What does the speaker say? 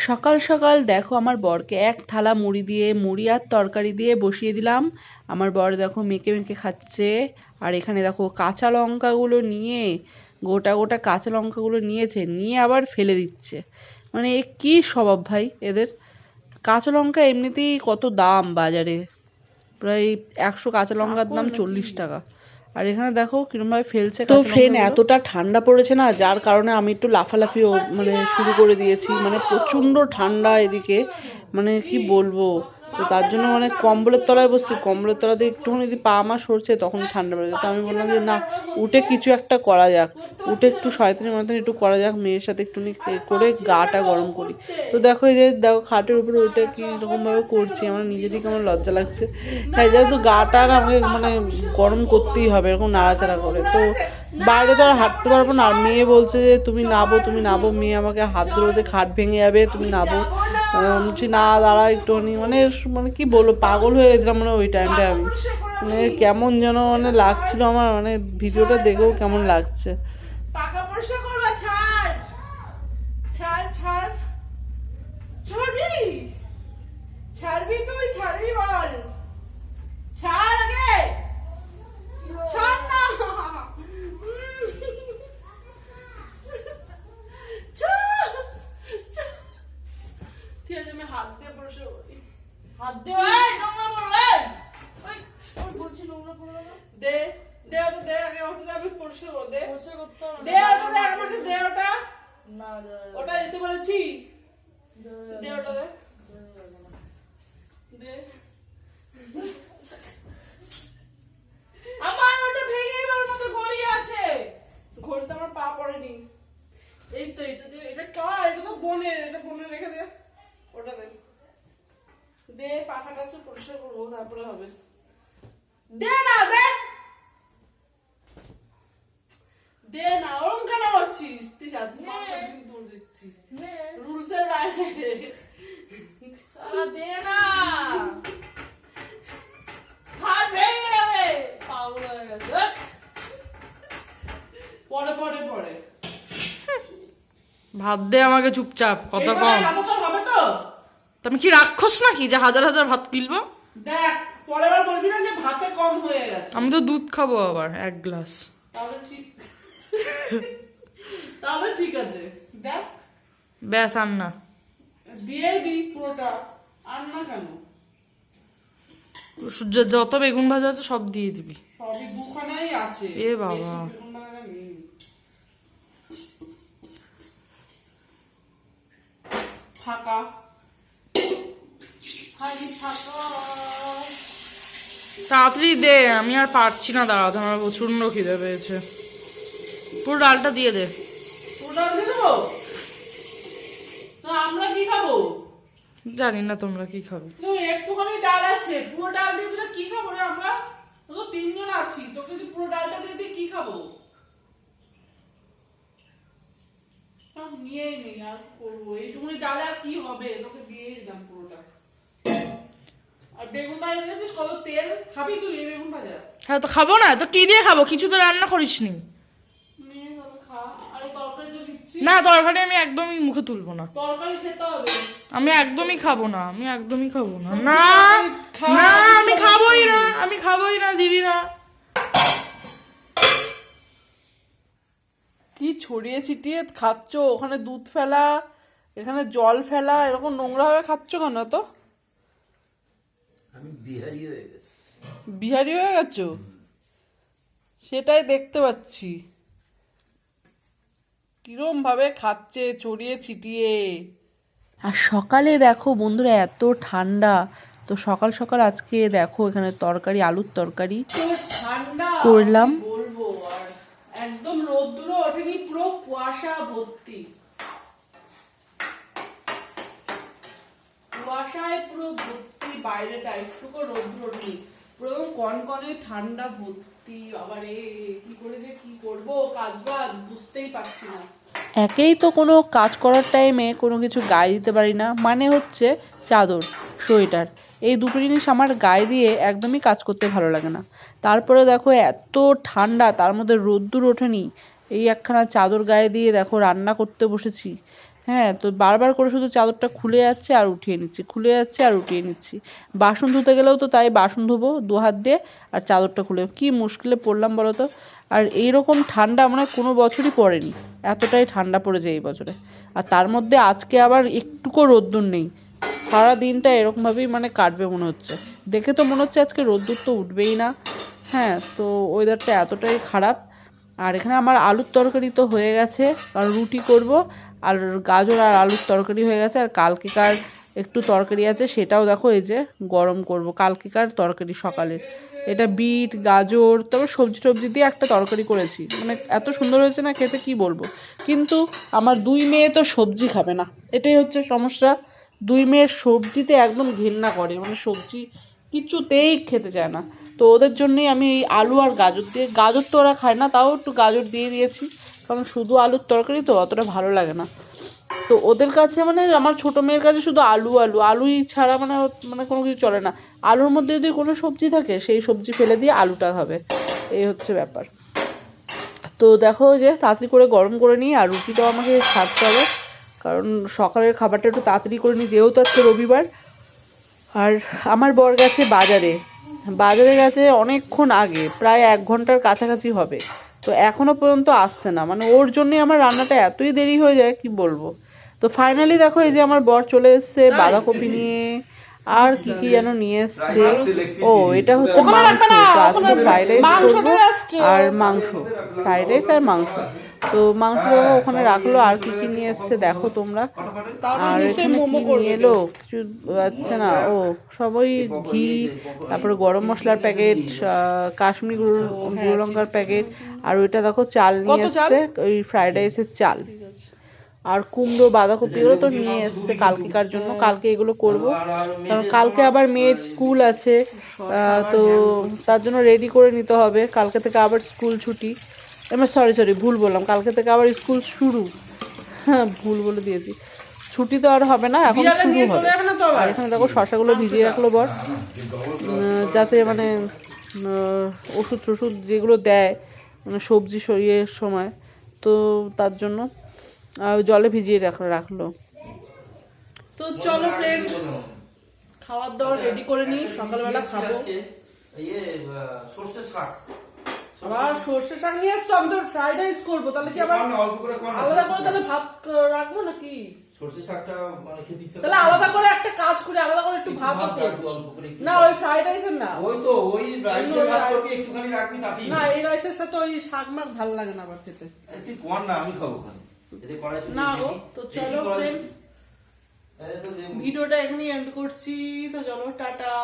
সকাল সকাল দেখো আমার বরকে এক থালা মুড়ি আর তরকারি দিয়ে বসিয়ে দিলাম। আমার বর দেখো মেখে মেখে খাচ্ছে। আর এখানে দেখো কাঁচা লঙ্কাগুলো নিয়ে, গোটা গোটা কাঁচা লঙ্কাগুলো নিয়েছে, নিয়ে আবার ফেলে দিচ্ছে। মানে এ কি স্বভাব ভাই এদের! কাঁচা লঙ্কা এমনিতেই কত দাম বাজারে, প্রায় 100 কাঁচা লঙ্কার দাম 40 টাকা। আর এখানে দেখো কিরম ভাবে ফেলছে। তো ফ্রেন্ড, এতটা ঠান্ডা পড়েছে না, যার কারণে আমি একটু লাফালাফিও মানে শুরু করে দিয়েছি। মানে প্রচন্ড ঠান্ডা এদিকে, মানে কি বলবো। তো তার জন্য মানে কম্বলের তলায় বসছি, কম্বলের তলাতে একটুখানি যদি পা আমার সরছে তখন ঠান্ডা পড়ে যায়। তো আমি বললাম যে না, উঠে কিছু একটা করা যাক, উঠে একটু শয়তানি মতন একটু করা যাক, মেয়ের সাথে একটু করে গাটা গরম করি। তো দেখো এই যে দেখো খাটের উপরে উঠে কি রকম ভাবে করছি, আমার নিজেরই কেমন লজ্জা লাগছে। তাই যেহেতু গাটা আমাকে মানে গরম করতেই হবে এরকম নাড়াচাড়া করে। তো বাইরে তো আর হাঁটতে পারবো না। আর মেয়ে বলছে যে তুমি নাবো, তুমি নাবো। মেয়ে আমাকে হাত ধরে খাট ভেঙে যাবে, তুমি নাবো। বলছি না দাঁড়া একটুখানি। মানে মানে কি বলবো, পাগল হয়ে গেছিলাম মানে ওই টাইমটা। আমি মানে কেমন যেন মানে লাগছিল আমার, মানে ভিডিওটা দেখেও কেমন লাগছে। পাকা পরিষ্কার করবা, ছাড় ছাড় ছাড়, ছাড়বি ছাড়বি, তুই ছাড়বি, বল ছাড় আগে, ছাড় না, ঠিক আছে আমি হাত দিয়ে পরিষ্কার করি। হাত দিয়ে নোংরা পড়বে, বলছি নোংরা পড়বে না। দে দে ওটা, দে আগে ওটা দে, আমি পরিষ্কার করব। দে পরিষ্কার করতে হবে, দে ওটা, দে আমাকে, দে ওটা। না ওটা দিতে বলেছি, দে ওটা, দে দে। আমার ওটা ভেঙে যাওয়ার মতো ঘড়ি আছে, ঘড়িতে আমার পা পড়েনি। এই তো এটা দে, এটা কার? এটা তো বোনের, এটা বোনের রেখে দে। ওটা দে, দে পাখাটা আছে পরিষ্কার করবো, তারপরে হবে। দে না, দে দে না, ওরম কেন করছিস? ঠিক আছে দূর দিচ্ছি, রুলস এর বাইরে। সারা দে না, হাত ভেঙে যাবে, পাগল হয়ে গেছে। পরে পরে পরে ভাত দে আমাকে চুপচাপ, কথা কম। হবে তো? আমি কি রাক্ষস নাকি যে হাজার হাজার ভাত গিলবো? দেখ পরের বার বলবি না যে ভাতে কম হয়ে গেছে। আমি তো দুধ খাবো আবার 1 গ্লাস। তাহলে ঠিক, তাহলে ঠিক আছে। দেখ ব্যাস আর না, দিয়ে দি পুরোটা, আর না কেন? যত বেগুন ভাজা আছে সব দিয়ে দিবি। সবই দুখানাই আছে। এ বাবা, বেশি বেগুন ভাজা নেই। ফাঁকা খালি ফাঁকা। তাড়াতাড়ি দে, আমি আর পারছি না দাঁড়াতে, আমার প্রচন্ড খিদে পেয়েছে। পুরো ডালটা দিয়ে দে। পুরো ডাল দিয়ে দেবো? না আমরা কি খাবো? জানি না তোমরা কি খাবে। একটুখানি ডাল আছে, পুরো ডাল দিয়ে দিলে কি খাবো রে আমরা? তো 3 জন আছি, তোকে যদি পুরো ডালটা দিয়ে দিই কি খাবো? নিয়েই নেই, আর করবো এইটুকুনি ডালে আর কি হবে? তোকে দিয়েই দিলাম পুরোটা। আর বেগুন ভাজা দিয়েছিস, কত তেল খাবি তুই এই বেগুন ভাজা? হ্যাঁ তো খাবো না তো, কি দিয়ে খাবো? কিছু তো রান্না করিসনি। না তরকারি আমি একদমই মুখে তুলবো না, তরকারি খেতে হবে। আমি একদমই খাবো না, আমি একদমই খাবো না। না না আমি খাবোই না, আমি খাবোই না, দিবি না। কি ছড়িয়ে ছিটিয়ে খাচ্ছ? ওখানে দুধ ফেলা, এখানে জল ফেলা, এরকম নোংরা ভাবে খাচ্ছ কেন? তো আমি বিহারি হয়ে গেছি। বিহারি হয়ে গেছো? সেটাই দেখতে পাচ্ছি, কিরম ভাবে খাচ্ছে ছড়িয়ে ছিটিয়ে। আর সকালে দেখো বন্ধুরা এত ঠান্ডা। তো সকাল সকাল আজকে দেখো এখানে তরকারি, আলুর তরকারি ঠান্ডা করলাম। বলবো, আর একদম রোদ্দুরও ওঠেনি, পুরো কুয়াশা ভর্তি, কুয়াশায় পুরো ভর্তি। বাইরেটা একটুকু রোদ্দুর ওঠেনি, পুরো কনকনে ঠান্ডা ভর্তি। আবার কি করে যে কি করবো কাজ বাজ বুঝতেই পারছি না। একেই তো কোনো কাজ করার টাইমে কোনো কিছু গায়ে দিতে পারি না, মানে হচ্ছে চাদর, সোয়েটার। এই দুটো জিনিস আমার গায়ে দিয়ে একদমই কাজ করতে ভালো লাগে না। তারপরে দেখো এত ঠান্ডা, তার মধ্যে রোদ্দুর ওঠেনি, এই একখানা চাদর গায়ে দিয়ে দেখো রান্না করতে বসেছি। হ্যাঁ, তো বারবার করে শুধু চাদরটা খুলে যাচ্ছে আর উঠিয়ে নিচ্ছি, খুলে যাচ্ছে আর উঠিয়ে নিচ্ছি। বাসন ধুতে গেলেও তো তাই, বাসন ধোবো 2 হাত দিয়ে আর চাদরটা খুলে, কি মুশকিলে পড়লাম বলো তো। আর এইরকম ঠান্ডা মনে হয় কোনো বছরই পড়েনি, এতটাই ঠান্ডা পড়েছে এই বছরে। আর তার মধ্যে আজকে আবার একটুকু রোদ্দুর নেই, সারা দিনটা এরকমভাবেই মানে কাটবে মনে হচ্ছে। দেখে তো মনে হচ্ছে আজকে রোদ্দুর তো উঠবেই না। হ্যাঁ, তো ওয়েদারটা এতটাই খারাপ। আর এখানে আমার আলুর তরকারি তো হয়ে গেছে, কারণ রুটি করব। আর গাজর আর আলুর তরকারি হয়ে গেছে। আর কালকেকার একটু তরকারি আছে, সেটাও দেখো এই যে গরম করব। কালকেকার তরকারি সকালে, এটা বিট গাজর তারপর সবজি টবজি দিয়ে একটা তরকারি করেছি, মানে এত সুন্দর হয়েছে না খেতে, কি বলবো। কিন্তু আমার 2 মেয়ে তো সবজি খাবে না, এটাই হচ্ছে সমস্যা। 2 মেয়ের সবজিতে একদম ঘেন্না করে, মানে সবজি কিছুতেই খেতে চায় না। তো ওদের জন্যই আমি এই আলু আর গাজর দিয়ে, গাজর তো ওরা খায় না, তাও একটু গাজর দিয়ে দিয়েছি, কারণ শুধু আলুর তরকারি তো অতটা ভালো লাগে না। তো ওদের কাছে মানে আমার ছোটো মেয়ের কাছে শুধু আলু আলু আলুই ছাড়া মানে মানে কোনো কিছু চলে না। আলুর মধ্যে যদি কোনো সবজি থাকে সেই সবজি ফেলে দিয়ে আলুটা খাবে, এই হচ্ছে ব্যাপার। তো দেখো যে তাড়াতাড়ি করে গরম করে নিই, আর রুটিটাও আমাকে ছাড়তে হবে, কারণ সকালের খাবারটা একটু তাড়াতাড়ি করে নিই, যেহেতু আজকে রবিবার। আর আমার বর গেছে বাজারে, বাজারে গেছে অনেকক্ষণ আগে, প্রায় 1 ঘন্টার কাছাকাছি হবে। তো এখনো পর্যন্ত আসছে না, মানে ওর জন্যই আমার রান্নাটা এতই দেরি হয়ে যায় কি বলবো। তো ফাইনালি দেখো এই যে আমার বর চলে এসছে বাঁধাকপি নিয়ে, আর কি কি যেন নিয়ে এসছে। ও এটা হচ্ছে মাংস, তো আজকে ফ্রাইড রাইস করবো আর মাংস, ফ্রাইড রাইস আর মাংস। তো মাংস দেখো ওখানে রাখলো, আর কি কি নিয়ে এসছে দেখো তোমরা। আর এখানে কি নিয়ে এলো কিছু যাচ্ছে না। ও সবই ঘি, তারপরে গরম মশলার প্যাকেট, কাশ্মীরি গুঁড়ো লঙ্কার প্যাকেট, আর ওইটা দেখো চাল নিয়ে এসছে, ওই ফ্রাইড রাইসের চাল। আর কুমড়ো বাঁধাকপি এগুলো তো নিয়ে এসছে কালকেকার জন্য, কালকে এগুলো করব, কারণ কালকে আবার মেয়ের স্কুল আছে। তো তার জন্য রেডি করে নিতে হবে, কালকে থেকে আবার স্কুল ছুটি। সরি ভুল বললাম, কালকে থেকে আবার স্কুল শুরু, হ্যাঁ ভুল বলে দিয়েছি। ছুটি তো আর হবে না, এখন শুরু হবে। আর এখানে দেখো শশাগুলো ভিজিয়ে রাখলো বর, যাতে মানে ওষুধ টষুধ যেগুলো দেয় মানে সবজি ইয়ের সময়, তো তার জন্য জলে ভিজিয়ে রাখলো। তো চলো ফ্রেন্ড, খাবার দাবার রেডি করে নিই, সকালবেলা খাবো। আবার সর্ষে শাক নিয়ে আসতো, আমি তো ফ্রাইড রাইস করবো, তাহলে কি আবার আলাদা করে তাহলে ভাত রাখবো নাকি? সর্ষে শাকটা মানে খেতে ইচ্ছা, তাহলে আলাদা করে একটা কাজ করি, আলাদা করে একটু ভাত করবো। না ওই ফ্রাইড রাইসের না, ওই তো ওই রাইসের ভাত করবি, একটুখানি রাখবি তাতেই। না এই রাইসের সাথে ওই শাক মাক ভালো লাগে না আবার খেতে। তুই কর না, আমি খাবো ওখানে, এতে কড়াই না গো। তো চলো ফ্রেন্ড, ভিডিওটা এখানেই এন্ড করছি, তো চলো টাটা।